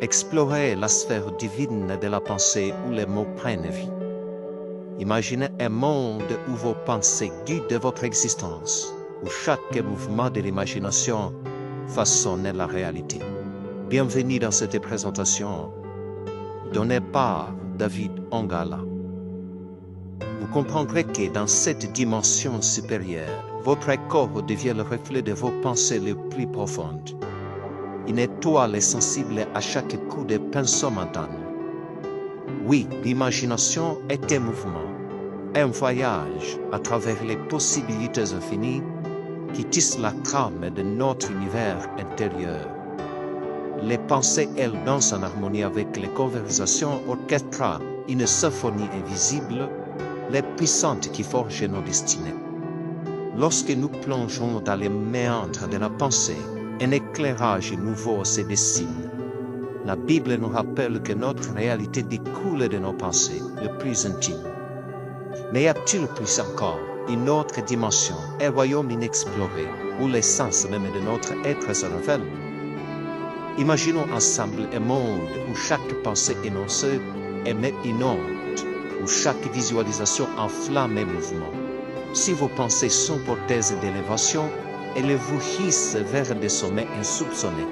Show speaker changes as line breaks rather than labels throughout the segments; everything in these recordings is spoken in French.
Explorez la sphère divine de la pensée où les mots prennent vie. Imaginez un monde où vos pensées guident votre existence, où chaque mouvement de l'imagination façonne la réalité. Bienvenue dans cette présentation donnée par David Ongala. Vous comprendrez que dans cette dimension supérieure, votre corps devient le reflet de vos pensées les plus profondes. Une étoile est sensible à chaque coup de pinceau mental. Oui, l'imagination est un mouvement, un voyage à travers les possibilités infinies qui tissent la trame de notre univers intérieur. Les pensées, elles, dansent en harmonie avec les conversations orchestrales, une symphonie invisible, les puissantes qui forgent nos destinées. Lorsque nous plongeons dans les méandres de la pensée, un éclairage nouveau se dessine. La Bible nous rappelle que notre réalité découle de nos pensées les plus intimes. Mais y a-t-il plus encore une autre dimension, un royaume inexploré, où l'essence même de notre être se révèle? Imaginons ensemble un monde où chaque pensée énoncée émet une onde, où chaque visualisation enflamme un mouvement. Si vos pensées sont porteuses d'élévation, elles vous hissent vers des sommets insoupçonnés.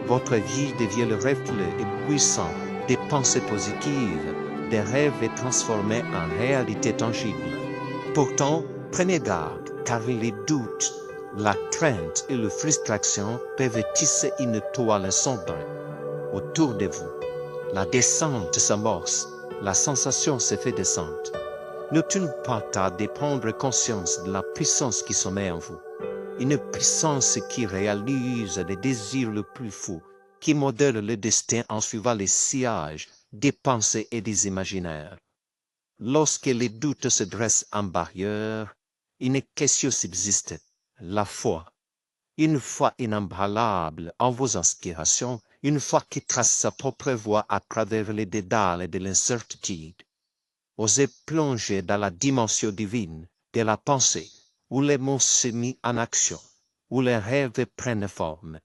Votre vie devient le reflet puissant des pensées positives, des rêves transformés en réalité tangible. Pourtant, prenez garde, car les doutes, la crainte et la frustration peuvent tisser une toile sombre autour de vous. La descente s'amorce, la sensation se fait descendre. N'est-il pas tard de prendre conscience de la puissance qui sommeille en vous? Une puissance qui réalise les désirs les plus fous, qui modèle le destin en suivant les sillages des pensées et des imaginaires. Lorsque les doutes se dressent en barrière, une question subsiste, la foi. Une foi inébranlable en vos inspirations, une foi qui trace sa propre voie à travers les dédales de l'incertitude. Osez plonger dans la dimension divine de la pensée, où les mots se mis en action, où les rêves prennent forme.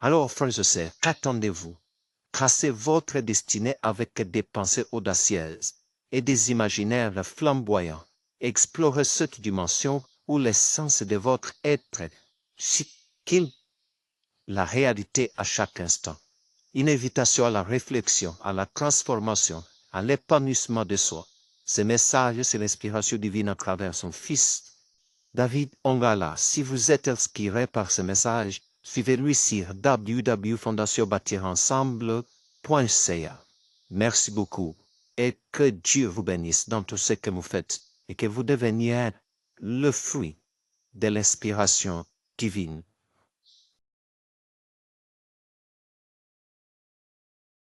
Alors, frères et sœurs, qu'attendez-vous? Tracez votre destinée avec des pensées audacieuses et des imaginaires flamboyants. Explorez cette dimension où l'essence de votre être qu'il la réalité à chaque instant. Une invitation à la réflexion, à la transformation, à l'épanouissement de soi. Ce message, c'est l'inspiration divine à travers son Fils, David Ongala. Si vous êtes inspiré par ce message, suivez-lui sur www.fondatiobâtirensemble.ca. Merci beaucoup et que Dieu vous bénisse dans tout ce que vous faites et que vous deveniez le fruit de l'inspiration divine.